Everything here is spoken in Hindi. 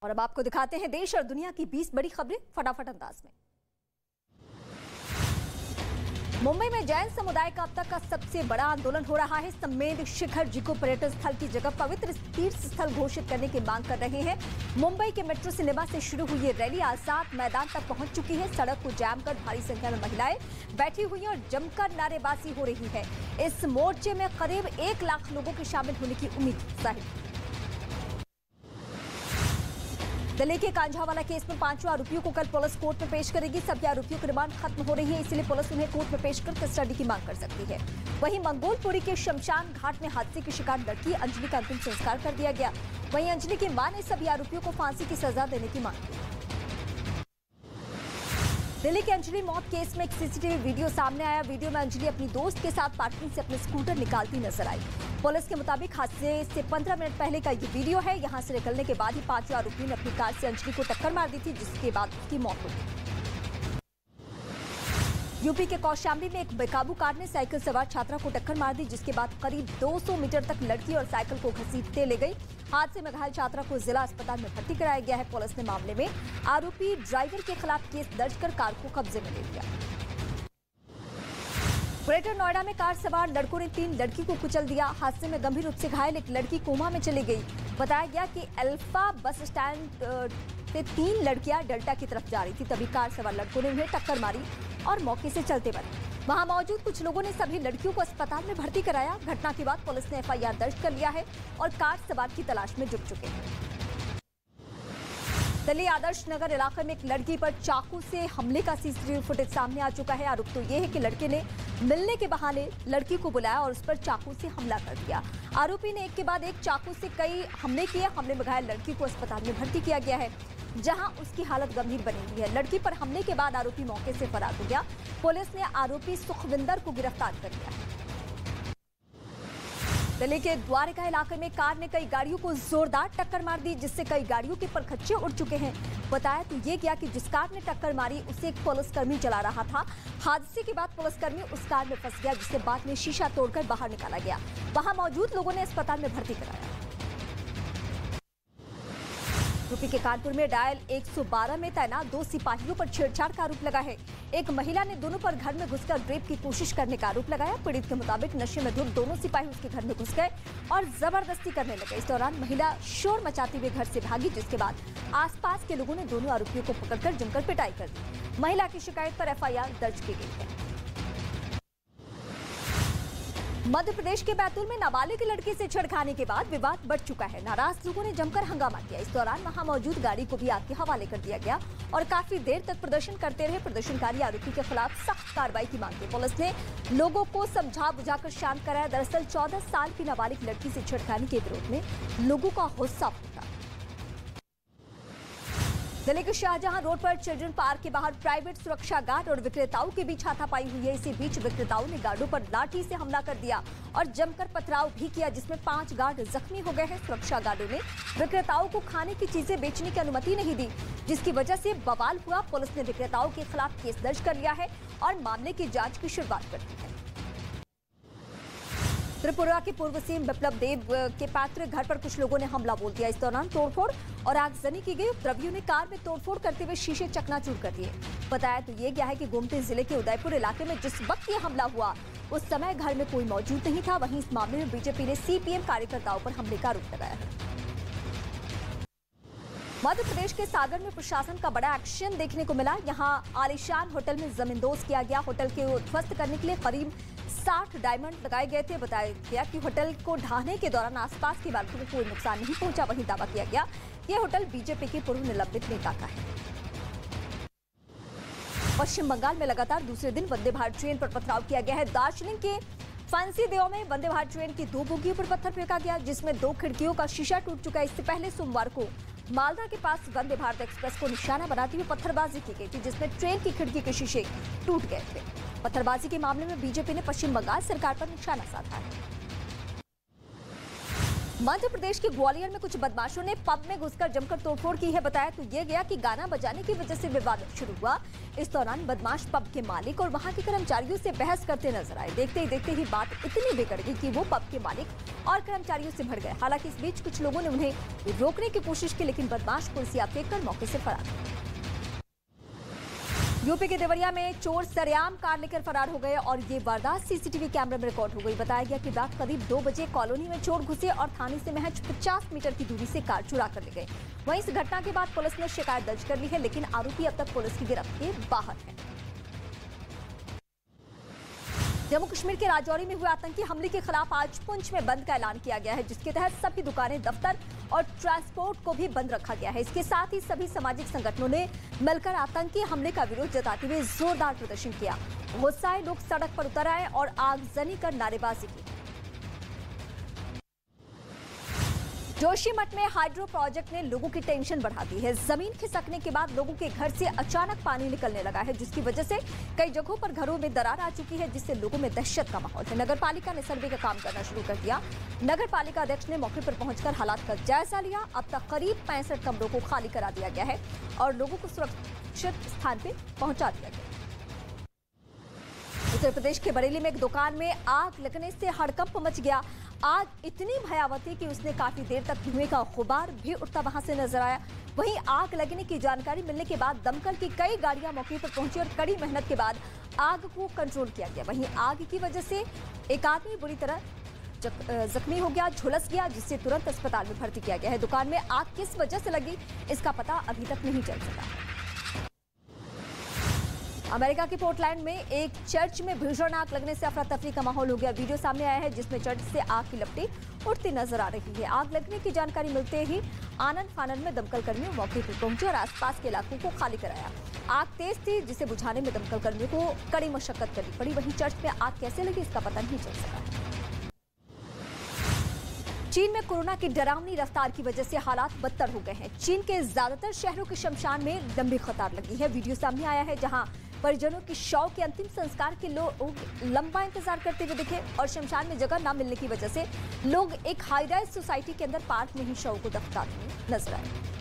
और अब आपको दिखाते हैं देश और दुनिया की 20 बड़ी खबरें फटाफट अंदाज में। मुंबई में जैन समुदाय का अब तक का सबसे बड़ा आंदोलन हो रहा है। समेत शिखर जी को पर्यटन स्थल की जगह पवित्र तीर्थ स्थल घोषित करने की मांग कर रहे हैं। मुंबई के मेट्रो सिनेमा से शुरू हुई ये रैली आजाद मैदान तक पहुंच चुकी है। सड़क को जाम कर भारी संख्या में महिलाएं बैठी हुई हैं और जमकर नारेबाजी हो रही है। इस मोर्चे में करीब 1 लाख लोगों के शामिल होने की उम्मीद जाहिर। दिल्ली के कांझावाला केस में 5 आरोपियों को कल पुलिस कोर्ट में पेश करेगी। सभी आरोपियों की रिमांड खत्म हो रही है, इसलिए पुलिस उन्हें कोर्ट में पेश कर कस्टडी की मांग कर सकती है। वहीं मंगोलपुरी के शमशान घाट में हादसे की शिकार लड़की अंजलि का अंतिम संस्कार कर दिया गया। वहीं अंजलि की मां ने सभी आरोपियों को फांसी की सजा देने की मांग की। दिल्ली के अंजलि मौत केस में एक सीसीटीवी वीडियो सामने आया। वीडियो में अंजलि अपनी दोस्त के साथ पार्किंग से अपने स्कूटर निकालती नजर आई। पुलिस के मुताबिक हादसे से 15 मिनट पहले का ये वीडियो है। यहां से निकलने के बाद ही 5 आरोपियों ने अपनी कार से अंजलि को टक्कर मार दी थी, जिसके बाद उसकी मौत हो गई। यूपी के कौशाम्बी में एक बेकाबू कार ने साइकिल सवार छात्रा को टक्कर मार दी, जिसके बाद करीब 200 मीटर तक लड़की और साइकिल को घसीटते ले गई। हादसे में घायल छात्रा को जिला अस्पताल में भर्ती कराया गया है। पुलिस ने मामले में आरोपी ड्राइवर के खिलाफ केस दर्ज कर कार को कब्जे में ले लिया। ग्रेटर नोएडा में कार सवार लड़कों ने 3 लड़की को कुचल दिया। हादसे में गंभीर रूप से घायल एक लड़की कोमा में चली गई। बताया गया कि अल्फा बस स्टैंड से 3 लड़कियां डेल्टा की तरफ जा रही थी, तभी कार सवार लड़कों ने उन्हें टक्कर मारी और मौके से चलते बने। वहां मौजूद कुछ लोगों ने सभी लड़कियों को अस्पताल में भर्ती कराया। घटना के बाद पुलिस ने FIR दर्ज कर लिया है और कार सवार की तलाश में जुट चुके हैं। दिल्ली आदर्श नगर इलाके में एक लड़की पर चाकू से हमले का सीसीटीवी फुटेज सामने आ चुका है। आरोप तो ये है कि लड़के ने मिलने के बहाने लड़की को बुलाया और उस पर चाकू से हमला कर दिया। आरोपी ने एक के बाद एक चाकू से कई हमले किए। हमले में घायल लड़की को अस्पताल में भर्ती किया गया है, जहां उसकी हालत गंभीर बनी हुई है। लड़की पर हमले के बाद आरोपी मौके से फरार हो गया। पुलिस ने आरोपी सुखविंदर को गिरफ्तार कर लिया है। दिल्ली के द्वारका इलाके में कार ने कई गाड़ियों को जोरदार टक्कर मार दी, जिससे कई गाड़ियों के परखच्चे उड़ चुके हैं। बताया तो ये गया कि जिस कार ने टक्कर मारी उसे एक पुलिसकर्मी चला रहा था। हादसे के बाद पुलिसकर्मी उस कार में फंस गया, जिससे बाद में शीशा तोड़कर बाहर निकाला गया। वहां मौजूद लोगों ने अस्पताल में भर्ती कराया। यूपी के कानपुर में डायल 112 में तैनात 2 सिपाहियों पर छेड़छाड़ का आरोप लगा है। एक महिला ने दोनों पर घर में घुसकर रेप की कोशिश करने का आरोप लगाया। पीड़ित के मुताबिक नशे में धुत दोनों सिपाही उसके घर में घुस गए और जबरदस्ती करने लगे। इस दौरान महिला शोर मचाते हुए घर से भागी, जिसके बाद आसपास के लोगों ने दोनों आरोपियों को पकड़कर जमकर पिटाई कर दी। महिला की शिकायत पर FIR दर्ज की गई है। मध्य प्रदेश के बैतूल में नाबालिग लड़के से छेड़खानी के बाद विवाद बढ़ चुका है। नाराज लोगों ने जमकर हंगामा किया। इस दौरान वहां मौजूद गाड़ी को भी आग के हवाले कर दिया गया और काफी देर तक प्रदर्शन करते रहे। प्रदर्शनकारी आरोपी के खिलाफ सख्त कार्रवाई की मांग की। पुलिस ने लोगों को समझा बुझाकर शांत कराया। दरअसल 14 साल की नाबालिग लड़की से छेड़खानी के विरोध में लोगों का गुस्सा फूटा। दिल्ली के शाहजहां रोड पर चिल्ड्रन पार्क के बाहर प्राइवेट सुरक्षा गार्ड और विक्रेताओं के बीच हाथापाई हुई है। इसी बीच विक्रेताओं ने गार्डों पर लाठी से हमला कर दिया और जमकर पथराव भी किया, जिसमें 5 गार्ड जख्मी हो गए हैं। सुरक्षा गार्डों ने विक्रेताओं को खाने की चीजें बेचने की अनुमति नहीं दी, जिसकी वजह से बवाल हुआ। पुलिस ने विक्रेताओं के खिलाफ केस दर्ज कर लिया है और मामले की जांच की शुरुआत कर दी है। त्रिपुरा के पूर्व सीएम बिप्लब देब के पैतृक घर पर कुछ लोगों ने हमला बोल दिया। इस दौरान तोड़फोड़ और आगजनी की गई। उपद्रवियों ने कार में तोड़फोड़ करते हुए शीशे चकनाचूर कर दिए। बताया तो ये गया है कि गोमती जिले के उदयपुर इलाके में जिस वक्त ये हमला हुआ उस समय घर में कोई मौजूद नहीं था। वहीं इस मामले में बीजेपी ने CPM कार्यकर्ताओं पर हमले का आरोप लगाया है। मध्य प्रदेश के सागर में प्रशासन का बड़ा एक्शन देखने को मिला। यहां आलीशान होटल में जमींदोज किया गया। होटल को ध्वस्त करने के लिए करीब 60 डायमंड लगाए गए थे। बताया गया कि होटल को ढहाने के दौरान आसपास के इलाकों को कोई नुकसान नहीं पहुंचा। वहीं दावा किया गया यह होटल बीजेपी के पूर्व निलंबित नेता का है। पश्चिम बंगाल में लगातार दूसरे दिन वंदे भारत ट्रेन पर पथराव किया गया है। दार्जिलिंग के फंसी देव में वंदे भारत ट्रेन की 2 बोगियों पर पत्थर फेंका गया, जिसमें 2 खिड़कियों का शीशा टूट चुका है। इससे पहले सोमवार को मालदा के पास वंदे भारत एक्सप्रेस को निशाना बनाते हुए पत्थरबाजी की गई थी, जिसमें ट्रेन की खिड़की के शीशे टूट गए थे। पत्थरबाजी के मामले में बीजेपी ने पश्चिम बंगाल सरकार पर निशाना साधा है। मध्य प्रदेश के ग्वालियर में कुछ बदमाशों ने पब में घुसकर जमकर तोड़फोड़ की है। बताया तो ये गया कि गाना बजाने की वजह से विवाद शुरू हुआ। इस दौरान बदमाश पब के मालिक और वहां के कर्मचारियों से बहस करते नजर आए। देखते ही बात इतनी बिगड़ गई कि वो पब के मालिक और कर्मचारियों से भिड़ गए। हालांकि इस बीच कुछ लोगों ने उन्हें रोकने की कोशिश की, लेकिन बदमाश कुर्सियां फेंककर मौके से फरार हो गए। यूपी के देवरिया में चोर सरेआम कार लेकर फरार हो गए और ये वारदात सीसीटीवी कैमरे में रिकॉर्ड हो गई। बताया गया कि रात करीब 2 बजे कॉलोनी में चोर घुसे और थाने से महज 50 मीटर की दूरी से कार चुरा कर ले गए। वहीं इस घटना के बाद पुलिस ने शिकायत दर्ज कर ली है, लेकिन आरोपी अब तक पुलिस की गिरफ्त के बाहर है। जम्मू कश्मीर के राजौरी में हुए आतंकी हमले के खिलाफ आज पुंछ में बंद का ऐलान किया गया है, जिसके तहत सभी दुकानें, दफ्तर और ट्रांसपोर्ट को भी बंद रखा गया है। इसके साथ ही सभी सामाजिक संगठनों ने मिलकर आतंकी हमले का विरोध जताते हुए जोरदार प्रदर्शन किया। गुस्साए लोग सड़क पर उतर आए और आगजनी कर नारेबाजी की। जोशीमठ में हाइड्रो प्रोजेक्ट ने लोगों की टेंशन बढ़ा दी है। जमीन खिसकने के बाद लोगों के घर से अचानक पानी निकलने लगा है, जिसकी वजह से कई जगहों पर घरों में दरार आ चुकी है, जिससे लोगों में दहशत का माहौल है। नगर पालिका ने सर्वे का काम करना शुरू कर दिया। नगर पालिका अध्यक्ष ने मौके पर पहुंचकर हालात का जायजा लिया। अब तक करीब 65 कमरों को खाली करा दिया गया है और लोगों को सुरक्षित स्थान पर पहुंचा दिया गया। उत्तर प्रदेश के बरेली में एक दुकान में आग लगने से हड़कंप मच गया। आग इतनी भयावह थी कि उसने काफी देर तक धुएं का गुबार भी उठता वहां से नजर आया। वहीं आग लगने की जानकारी मिलने के बाद दमकल की कई गाड़ियां मौके पर पहुंची और कड़ी मेहनत के बाद आग को कंट्रोल किया गया। वहीं आग की वजह से एक आदमी बुरी तरह जख्मी हो गया, झुलस गया, जिससे तुरंत अस्पताल में भर्ती किया गया है। दुकान में आग किस वजह से लगी, इसका पता अभी तक नहीं चल सका। अमेरिका के पोर्टलैंड में एक चर्च में भीषण आग लगने से अफरा तफरी का माहौल हो गया। वीडियो सामने आया है जिसमें चर्च से आग की लपटें उठती नजर आ रही है। आग लगने की जानकारी मिलते ही आनन फानन में दमकल कर्मियों मौके पर पहुंचे और आसपास के इलाकों को खाली कराया। आग तेज थी, जिसे बुझाने में दमकल कर्मियों को कड़ी मशक्कत करनी पड़ी। वहीं चर्च में आग कैसे लगी, इसका पता नहीं चल सका। चीन में कोरोना की डरावनी रफ्तार की वजह से हालात बदतर हो गए हैं। चीन के ज्यादातर शहरों के शमशान में लंबी कतार लगी है। वीडियो सामने आया है जहां परिजनों की शव के अंतिम संस्कार के लोग लंबा इंतजार करते हुए दिखे और शमशान में जगह न मिलने की वजह से लोग एक हाई राइज सोसाइटी के अंदर पार्क में ही शव को दफनाते नजर आए।